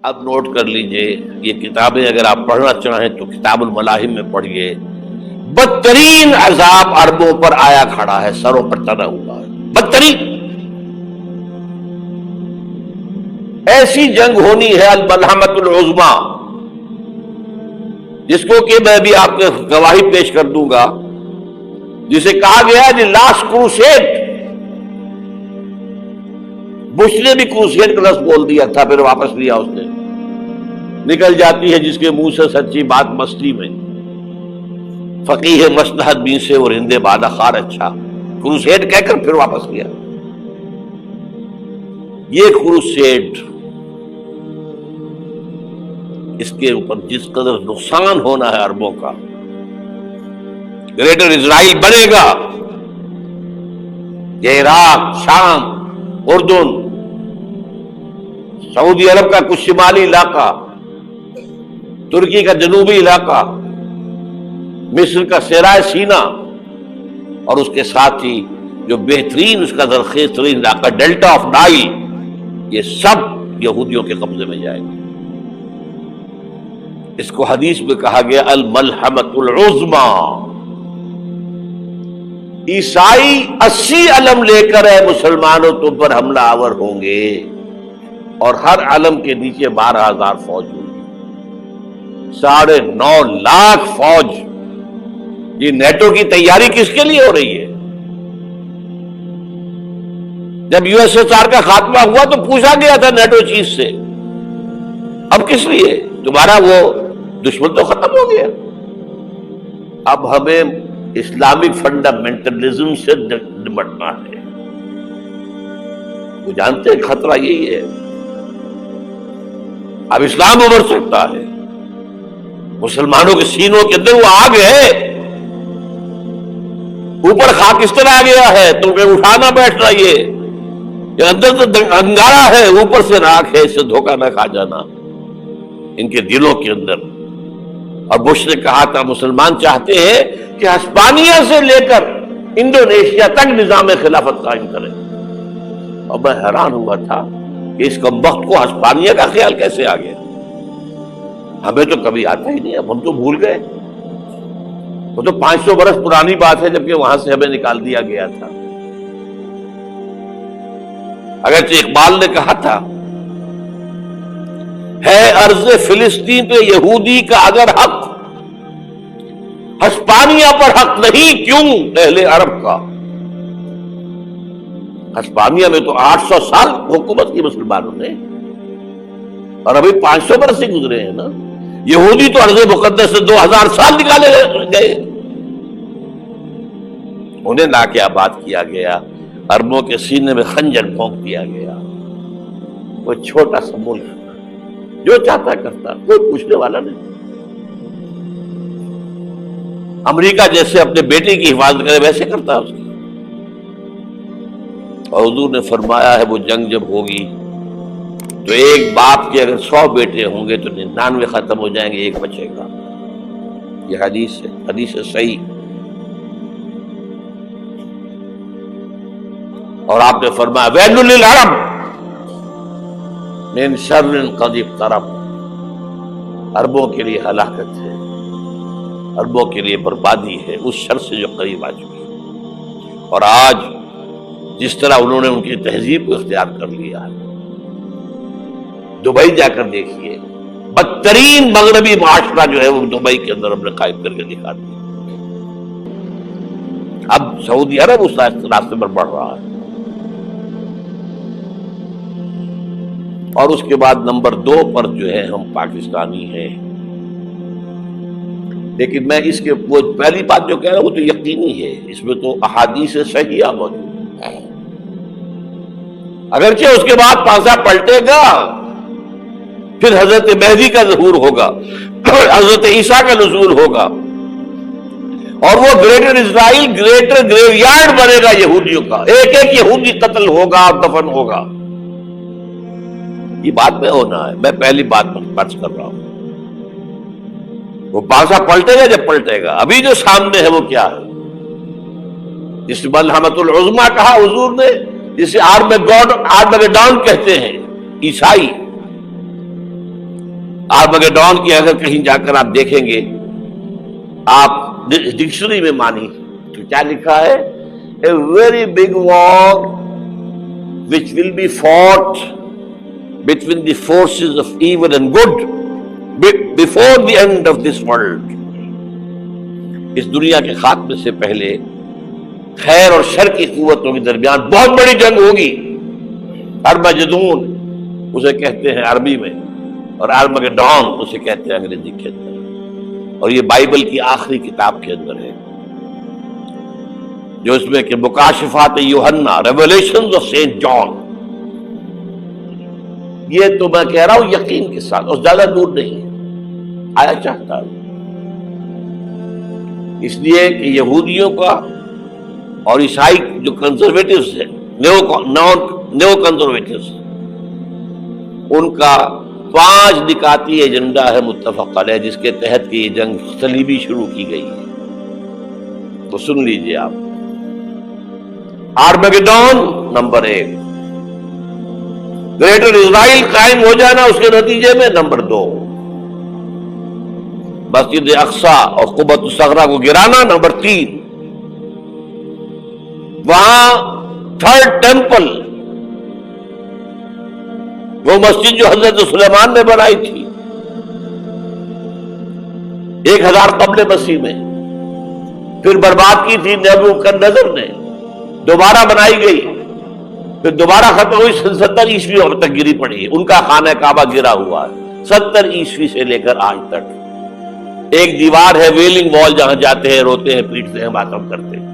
اب نوٹ کر لیجئے، یہ کتابیں اگر آپ پڑھنا چاہیں تو کتاب الملاحم میں پڑھیے. بدترین عذاب عربوں پر آیا کھڑا ہے، سروں پر تنا ہوا ہے، بدترین. ایسی جنگ ہونی ہے الملحمۃ العظمیٰ، جس کو کہ میں بھی آپ کو گواہی پیش کر دوں گا، جسے کہا گیا دی لاسٹ کروسیڈ. بش نے بھی کروسیڈ کا لفظ بول دیا تھا، پھر واپس لیا اس نے. نکل جاتی ہے جس کے منہ سے سچی بات مستی میں. فقیہ مصلحت بین سے اور ہندے بادہ خار اچھا، کروسیڈ کہہ کر پھر واپس لیا. یہ کروسیڈ، اس کے اوپر جس قدر نقصان ہونا ہے عربوں کا، گریٹر اسرائیل بنے گا، یہ عراق، شام، اردن، سعودی عرب کا کچھ شمالی علاقہ، ترکی کا جنوبی علاقہ، مصر کا صحرائے سینا، اور اس کے ساتھ ہی جو بہترین اس کا زرخیز ترین علاقہ ڈیلٹا آف نائل، یہ سب یہودیوں کے قبضے میں جائے گا. اس کو حدیث میں کہا گیا الملحمۃ العظمیٰ. عیسائی 80 علم لے کر اے مسلمانوں تم پر حملہ آور ہوں گے، اور ہر علم کے نیچے 12,000 فوج ہوگی، 9.5 لاکھ فوج. یہ نیٹو کی تیاری کس کے لیے ہو رہی ہے؟ جب USSR کا خاتمہ ہوا تو پوچھا گیا تھا نیٹو چیف سے، اب کس لیے؟ تمہارا وہ دشمن تو ختم ہو گیا، اب ہمیں اسلامک فنڈامنٹلزم سے نمٹنا ہے. وہ جانتے ہیں خطرہ یہی ہے، اب اسلام ابھر سکتا ہے. مسلمانوں کے سینوں کے اندر وہ آگ ہے، اوپر خاک اس طرح آ گیا ہے تمہیں اٹھانا بیٹھ رہا، یہ اندر تو انگارا ہے، اوپر سے راکھ ہے، اس سے دھوکہ نہ کھا جانا ان کے دلوں کے اندر. اور بش نے کہا تھا مسلمان چاہتے ہیں کہ ہسپانیہ سے لے کر انڈونیشیا تک نظام خلافت قائم کریں. اور میں حیران ہوا تھا کہ اس کمبخت کو ہسپانیہ کا خیال کیسے آ گیا؟ ہمیں تو کبھی آتا ہی نہیں، اب ہم تو بھول گئے. وہ تو 500 برس پرانی بات ہے، جبکہ وہاں سے ہمیں نکال دیا گیا تھا. اگرچہ اقبال نے کہا تھا ہے ارض فلسطین پہ یہودی کا اگر حق، ہسپانیہ پر حق نہیں کیوں اہل عرب کا. ہسپانیہ میں تو 800 سال حکومت کی مسلمانوں نے، اور ابھی 500 برس سے گزرے ہیں نا. یہودی تو ارض مقدس سے 2000 سال نکالے گئے، انہیں لا کے آباد کیا گیا، عربوں کے سینے میں خنجر پھونک دیا گیا. وہ چھوٹا سا ملک جو چاہتا کرتا، کوئی پوچھنے والا نہیں. امریکہ جیسے اپنے بیٹے کی حفاظت کرے ویسے کرتا اس کی. اور حضور نے فرمایا ہے وہ جنگ جب ہوگی تو ایک باپ کے اگر 100 بیٹے ہوں گے تو 99 ختم ہو جائیں گے، ایک بچے گا. یہ حدیث ہے، حدیث ہے صحیح. اور آپ نے فرمایا ویل للعرب من شر قد اقترب، عربوں کے لیے ہلاکت ہے، عربوں کے لیے بربادی ہے اس شر سے جو قریب آ چکی ہے. اور آج جس طرح انہوں نے ان کی تہذیب کو اختیار کر لیا ہے، دبئی جا کر دیکھیے، بدترین مغربی معاشرہ جو ہے وہ دبئی کے اندر ہم نے قائم کر کے دکھا دیا. اب سعودی عرب اس راستے پر بڑھ رہا ہے. اور اس کے بعد نمبر 2 پر جو ہے ہم پاکستانی ہیں. لیکن میں اس کے وہ پہلی بات جو کہہ رہا ہوں وہ تو یقینی ہے، اس میں تو احادیث صحیحہ موجود ہے. اگرچہ اس کے بعد پانسا پلٹے گا، پھر حضرت مہدی کا ظہور ہوگا، حضرت عیسیٰ کا نزول ہوگا، اور وہ گریٹر اسرائیل گریٹر گریو یارڈ بنے گا یہودیوں کا. ایک ایک یہودی قتل ہوگا، دفن ہوگا. یہ بات میں ہونا ہے، میں پہلی بات بات کر رہا ہوں. وہ پانسا پلٹے گا جب پلٹے گا. ابھی جو سامنے ہے وہ کیا ہے؟ جس ملحمۃ العظمیٰ کہا حضور نے، جسے آرمیگیڈون کہتے ہیں عیسائی، آرمگیڈون کی اگر کہیں جا کر آپ دیکھیں گے، آپ ڈکشنری میں مانی تو کیا لکھا ہے؟ A very big war which will be fought between the forces of evil and good before the end of this world. اس دنیا کے خاتمے سے پہلے خیر اور شر کی قوتوں کے درمیان بہت بڑی جنگ ہوگی. ارمجدون اسے کہتے ہیں عربی میں، اور آرمگیڈون اسے کہتے ہیں انگریزی کے اندر. اور یہ بائبل کی آخری کتاب کے اندر ہے، جو اس میں کہ مکاشفات یوحنا، ریویلیشنز آف سینٹ جان. یہ تو میں کہہ رہا ہوں یقین کے ساتھ، اور زیادہ دور نہیں ہے، آیا چاہتا ہے. اس لیے کہ یہودیوں کا اور عیسائی جو کنزرویٹوز ہیں، نیو کنزرویٹوز، ان کا 5 نکاتی ایجنڈا ہے متفق علیہ، جس کے تحت کہ یہ جنگ صلیبی شروع کی گئی ہے. تو سن لیجئے آپ. آرمگیڈون نمبر 1، گریٹر اسرائیل قائم ہو جانا اس کے نتیجے میں نمبر 2، مسجد اقصی اور قبۃ الصغریٰ کو گرانا نمبر 3، وہاں تھرڈ ٹیمپل، وہ مسجد جو حضرت سلیمان نے بنائی تھی 1000 قبل مسیح میں، پھر برباد کی تھی نیبوکدنیزر نے، دوبارہ بنائی گئی، پھر دوبارہ ختم ہوئی 70 عیسوی تک گری پڑی. ان کا خانہ کعبہ گرا ہوا ہے 70 عیسوی سے لے کر آج تک. ایک دیوار ہے ویلنگ وال، جہاں جاتے ہیں، روتے ہیں، پیٹتے ہیں، ماتم کرتے ہیں.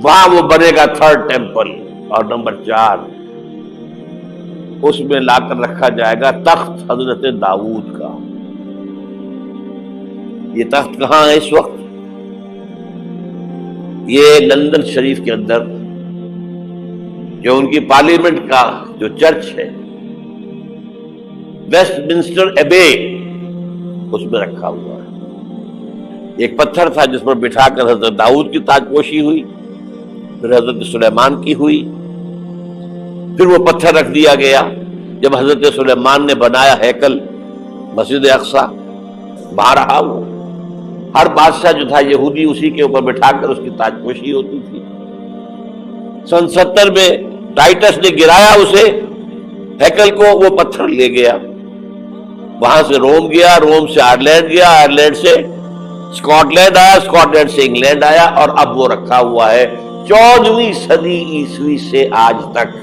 وہاں وہ بنے گا تھرڈ ٹیمپل. اور نمبر 4، اس میں لا کر رکھا جائے گا تخت حضرت داؤد کا. یہ تخت کہاں ہے اس وقت؟ یہ لندن شریف کے اندر جو ان کی پارلیمنٹ کا جو چرچ ہے، ویسٹ منسٹر ایبے، اس میں رکھا ہوا ہے. ایک پتھر تھا جس پر بٹھا کر حضرت داؤد کی تاج پوشی ہوئی، پھر حضرت سلیمان کی ہوئی، پھر وہ پتھر رکھ دیا گیا جب حضرت سلیمان نے بنایا ہیکل مسجد اقصی. وہاں رہا وہ. ہر بادشاہ جو تھا یہودی اسی کے اوپر بٹھا کر اس کی تاج پوشی ہوتی تھی. سن 70 میں ٹائٹس نے گرایا اسے، ہیکل کو. وہ پتھر لے گیا، وہاں سے روم گیا، روم سے آئرلینڈ گیا، آئرلینڈ سے اسکاٹ لینڈ آیا، اسکاٹ لینڈ سے انگلینڈ آیا، اور اب وہ رکھا ہوا ہے 14ویں صدی عیسوی سے آج تک.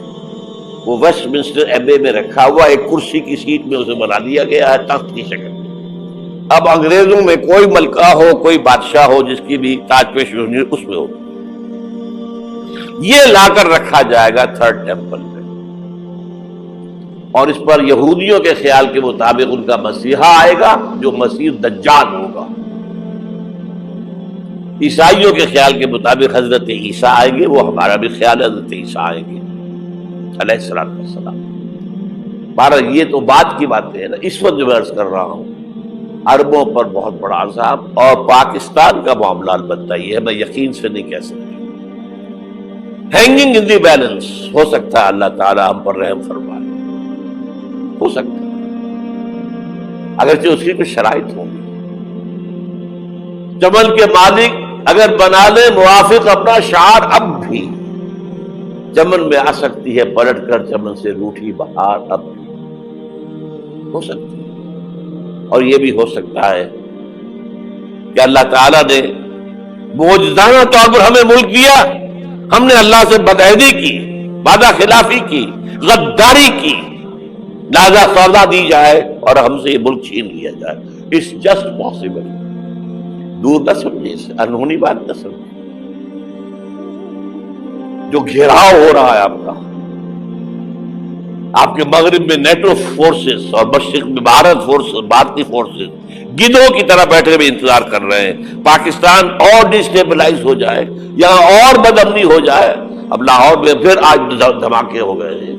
وہ ویسٹ منسٹر ایبے میں رکھا ہوا، ایک کرسی کی سیٹ میں اسے بنا دیا گیا ہے تخت کی شکل. اب انگریزوں میں کوئی ملکہ ہو، کوئی بادشاہ ہو جس کی بھی تاج پوشی ہونی اس میں ہو، یہ لا کر رکھا جائے گا تھرڈ ٹیمپل میں. اور اس پر یہودیوں کے خیال کے مطابق ان کا مسیحا آئے گا جو مسیح دجال ہوگا. عیسائیوں کے خیال کے مطابق حضرت عیسیٰ آئیں گے. وہ ہمارا بھی خیال ہے حضرت عیسیٰ آئیں گے علیہ السلام. بہرحال یہ تو بعد کی باتیں ہیں نا. اس وقت جو میں عرض کر رہا ہوں، عربوں پر بہت بڑا عذاب، اور پاکستان کا معاملہ البتہ یہ ہے، میں یقین سے نہیں کہہ سکتا. ہینگنگ ان دی بیلنس، ہو سکتا ہے اللہ تعالیٰ ہم پر رحم فرمائے، ہو سکتا ہے، اگرچہ اس کی کچھ شرائط ہوں گی. چمن کے مالک اگر بنا لے موافق اپنا شعار، اب بھی چمن میں آ سکتی ہے پلٹ کر چمن سے روٹھی بہار. اب بھی ہو سکتی ہے. اور یہ بھی ہو سکتا ہے کہ اللہ تعالیٰ نے معجزانہ طور پر ہمیں ملک دیا، ہم نے اللہ سے بدعہدی کی، وعدہ خلافی کی، غداری کی، لہذا سودا دی جائے اور ہم سے یہ ملک چھین لیا جائے. It's just possible. دور نہ سمجھے، اسے انہونی بات نہ سمجھے. جو گھیراؤ ہو رہا ہے آپ کے مغرب میں نیٹو فورسز اور مشرق میں بھارتی فورسز گدھوں کی طرح بیٹھے ہوئے انتظار کر رہے ہیں پاکستان اور ڈسٹیبلائز ہو جائے، یہاں اور بدامنی ہو جائے. اب لاہور میں پھر آج دھماکے ہو گئے ہیں.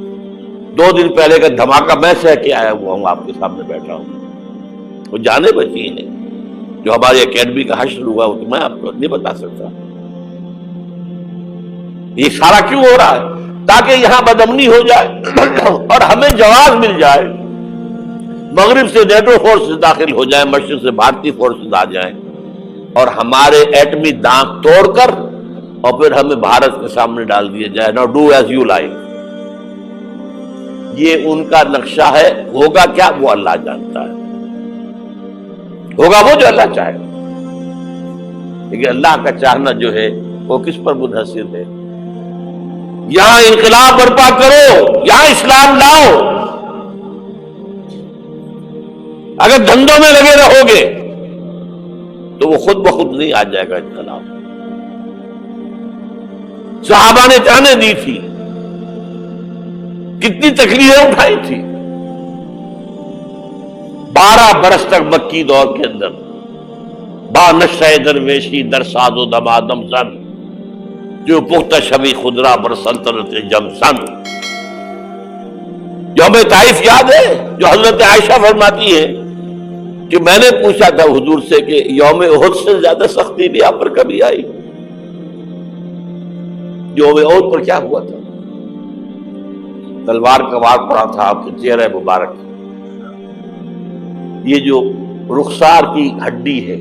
2 دن پہلے کا دھماکہ میں سہ کے آیا ہوا ہوں، آپ کے سامنے بیٹھا ہوں. وہ جانے بچی ہیں جو ہماری اکیڈمی کا حشر ہوا، وہ تو میں آپ کو نہیں بتا سکتا. یہ سارا کیوں ہو رہا ہے؟ تاکہ یہاں بدامنی ہو جائے اور ہمیں جواز مل جائے. مغرب سے نیٹو فورسز داخل ہو جائیں، مشرق سے بھارتی فورسز آ جائیں اور ہمارے ایٹمی دانت توڑ کر اور پھر ہمیں بھارت کے سامنے ڈال دیا جائے، نو ڈو ایز یو لائک. یہ ان کا نقشہ ہے. ہوگا کیا وہ اللہ جانتا ہے، ہوگا وہ جو اللہ چاہے. لیکن اللہ کا چاہنا جو ہے وہ کس پر منحصر ہے؟ یہاں انقلاب برپا کرو، یہاں اسلام لاؤ. اگر دھندوں میں لگے رہو گے تو وہ خود بخود نہیں آ جائے گا انقلاب. صحابہ نے جانیں دی تھی، کتنی تکلیفیں اٹھائی تھی. 12 برس تک مکی دور کے اندر با نشہ درویشی در ساز و دمادم سن، جو پختہ شبی خدرا بر سلطنت جم سن. یوم طائف یاد ہے جو حضرت عائشہ فرماتی ہے کہ میں نے پوچھا تھا حضور سے کہ یوم احد سے زیادہ سختی بھی آپ پر کبھی آئی؟ یوم احد پر کیا ہوا تھا؟ تلوار کا وار پڑا تھا آپ کے چہرہ مبارک. یہ جو رخسار کی ہڈی ہے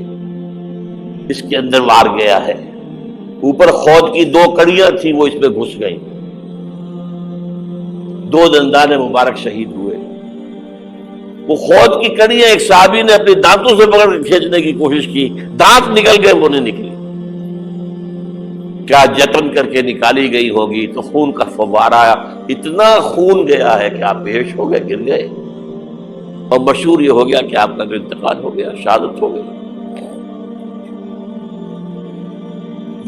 اس کے اندر وار گیا ہے. اوپر خود کی 2 کڑیاں تھیں، وہ اس میں گھس گئیں. 2 دندان مبارک شہید ہوئے. وہ خود کی کڑیاں ایک صحابی نے اپنے دانتوں سے پکڑ کے کھینچنے کی کوشش کی، دانت نکل گئے، وہ نہیں نکلی. کیا جتن کر کے نکالی گئی ہوگی تو خون کا فوارہ آیا، اتنا خون گیا ہے کہ آپ بے ہوش ہو گئے، گر گئے. اور مشہور یہ ہو گیا کہ آپ کا جو انتقال ہو گیا، شہادت ہو گئی.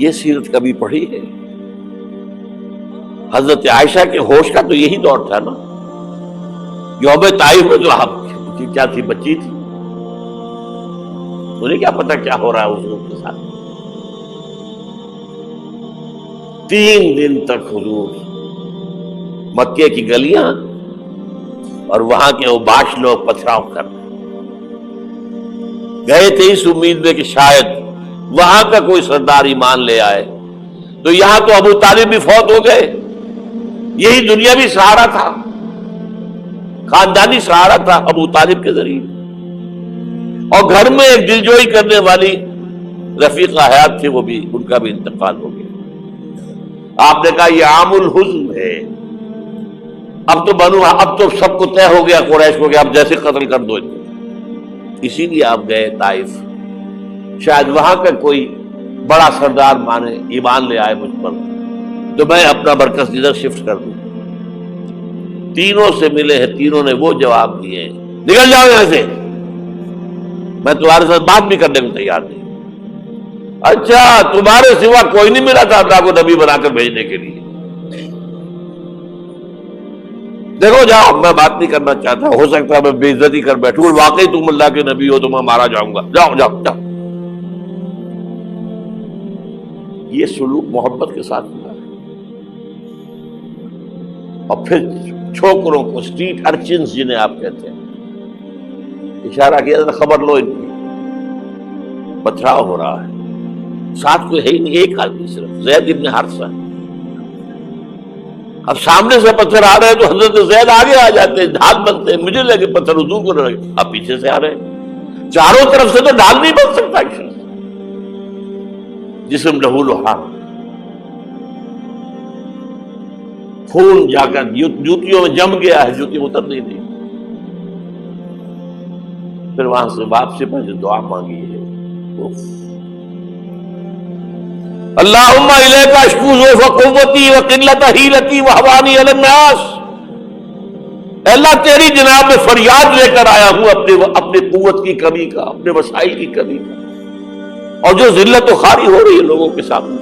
یہ سیرت کبھی پڑھی ہے؟ حضرت عائشہ کے ہوش کا تو یہی دور تھا نا. یوم طائف میں جو آپ کی کیا تھی، بچی تھی، انہیں کیا پتا کیا ہو رہا ہے حضور کے ساتھ. 3 دن تک حضور مکے کی گلیاں اور وہاں کے اوباش لوگ پتھراؤ کر گئے تھے اس امید میں کہ شاید وہاں کا کوئی سردار ایمان لے آئے. تو یہاں تو ابو طالب بھی فوت ہو گئے. یہی دنیا بھی سہارا تھا، خاندانی سہارا تھا ابو طالب کے ذریعے. اور گھر میں ایک دلجوئی کرنے والی رفیقہ حیات تھی، وہ بھی، ان کا بھی انتقال ہو گیا. آپ نے کہا یہ عام الحزن ہے. اب تو سب کو طے ہو گیا قریش کو کہ اب جیسے قتل کر دو. اسی لیے آپ گئے طائف، شاید وہاں کا کوئی بڑا سردار مانے، ایمان لے آئے مجھ پر تو میں اپنا مرکز ادھر شفٹ کر دوں. تینوں سے ملے ہیں، تینوں نے وہ جواب دیے ہیں، نکل جاؤ یہاں سے، میں تمہارے ساتھ بات بھی کرنے کو تیار نہیں. اچھا، تمہارے سوا کوئی نہیں ملا تھا اللہ کو نبی بنا کر بھیجنے کے لیے؟ دیکھو جاؤ، میں بات نہیں کرنا چاہتا، ہو سکتا ہے میں بے عزتی کر بیٹھوں، واقعی تم اللہ کے نبی ہو تو میں مارا جاؤں گا، جاؤ جاؤ جاؤ. یہ سلوک محبت کے ساتھ ہوا ہے. اور پھر چھوکروں کو، اسٹریٹ ارچنز جنہیں آپ کہتے ہیں، اشارہ کیا تھا، خبر لو ان کی، پتھراؤ ہو رہا ہے. ساتھ کوئی ہے ہی نہیں، ایک آدمی صرف، زید ابن حارثہ. اب سامنے سے پتھر آ رہے ہیں تو حضرت زید آگے آ جاتے ہیں، ڈھال بنتے ہیں، مجھے لگے پتھر حضور کو لگے، اب پیچھے سے آ رہے ہیں. چاروں طرف سے تو ڈھال نہیں بن سکتا. جسم لہو لہان، خون جا کر جوتیوں میں جم گیا ہے، جوتی اتر نہیں دی. پھر وہاں سے واپسی پر جو دعا مانگی ہے، اللہم الیک اشکو ضعف قوتی وقلت حیلتی وہوانی علی الناس. اللہ تیری جناب میں فریاد لے کر آیا ہوں اپنی قوت کی کمی کا، اپنے وسائل کی کمی کا، اور جو ذلت و خواری ہو رہی ہے لوگوں کے سامنے.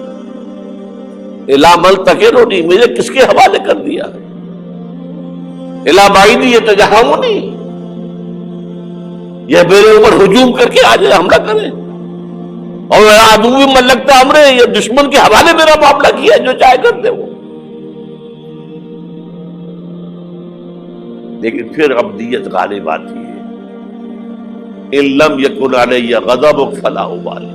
الا ملتقننی، مجھے کس کے حوالے کر دیا ہے؟ الا بعیدی یتجہمنی، یہ میرے اوپر ہجوم کر کے آ جائے، حملہ کرے. اور عدو من لگتا امرے، یہ دشمن کے حوالے میرا معاملہ کیا، جو چاہے کرتے وہ. لیکن پھر عبدیت غالب آتی ہے. ان لم یکن علی غضبک فلا ابالی.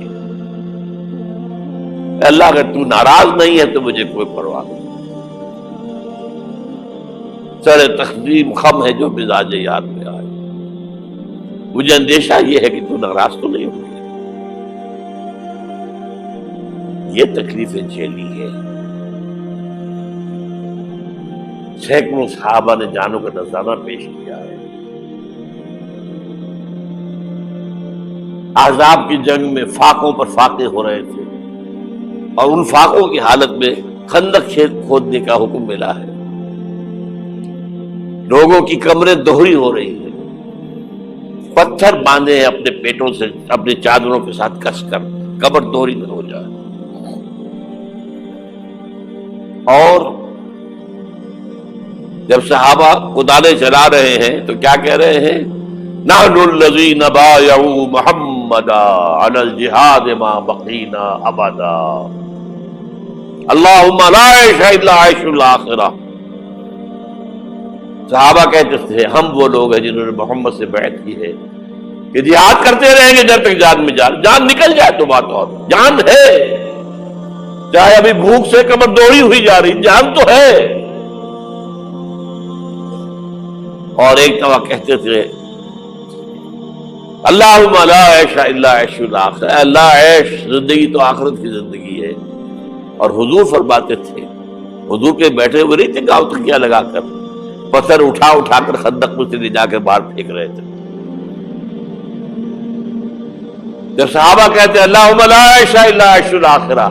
اللہ اگر تو ناراض نہیں ہے تو مجھے کوئی پرواہ نہیں. سر تقدیم خم ہے جو مزاج یاد میں آئے. مجھے اندیشہ یہ ہے کہ تو ناراض تو نہیں ہوگی. یہ تکلیفیں جھیلی ہے. سینکڑوں صحابہ نے جانوں کا نذرانہ پیش کیا ہے. احزاب کی جنگ میں فاقوں پر فاقے ہو رہے تھے اور ان فاقوں کی حالت میں خندق کھودنے کا حکم ملا ہے. لوگوں کی کمریں دوہری ہو رہی ہیں، پتھر باندھے ہیں اپنے پیٹوں سے اپنے چادروں کے ساتھ کس کر کمر دوہری نہ ہو جائے. اور جب صحابہ کدالیں چلا رہے ہیں تو کیا کہہ رہے ہیں؟ نحن الذین بایعوا محمدا علی الجہاد ما بقینا ابدا اللہم لا عیش الا عیش الاخرہ. صحابہ کہتے تھے ہم وہ لوگ ہیں جنہوں نے محمد سے بیعت کی ہے کہ جہاد کرتے رہیں گے جب تک جان میں جان نکل جائے تو بات اور جان ہے، چاہے ابھی بھوک سے کمر دوڑی ہوئی جا رہی، جان تو ہے. اور ایک دفعہ کہتے تھے اللہم لا عیش الا عیش الاخرہ، اے اللہ عیش زندگی تو آخرت کی زندگی ہے. اور حضور فرماتے تھے، حضور کے بیٹھے ہوئے نہیں تھے گاؤں تکیہ لگا کر، پتھر اٹھا اٹھا کر خندق میں سے لے جا کے باہر پھینک رہے تھے. جب صحابہ کہتے ہیں اللہم لا عیش الا عیش الاخرہ،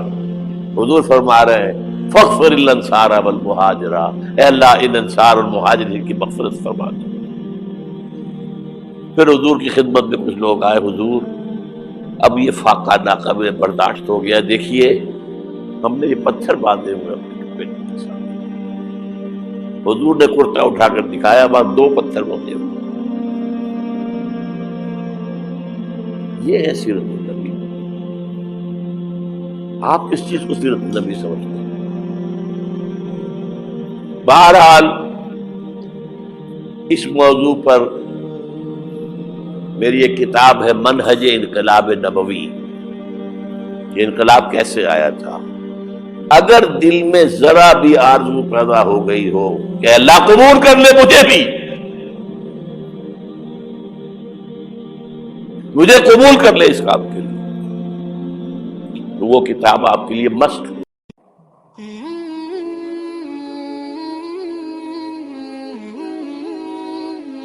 حضور فرما رہے ہیں فاغفر الانصار والمہاجرہ، اے اللہ ان انصار اور مہاجرین کی مغفرت فرما دے. پھر حضور کی خدمت میں کچھ لوگ آئے، حضور اب یہ فاقہ ناقابل برداشت ہو گیا، دیکھیے ہم نے یہ پتھر باندھے ہوئے اپنے پیٹ کے ساتھ. حضور نے کرتا اٹھا کر دکھایا، وہاں 2 پتھر بندھے ہوئے. یہ ہے سیرت النبی. آپ کس چیز کو سیرت النبی سمجھتے ہیں؟ بہرحال اس موضوع پر میری ایک کتاب ہے منہج انقلاب نبوی. یہ انقلاب کیسے آیا تھا؟ اگر دل میں ذرا بھی آرزو پیدا ہو گئی ہو کہ اللہ قبول کر لے مجھے قبول کر لے اس کام کے لیے، تو وہ کتاب آپ کے لیے مست ہے.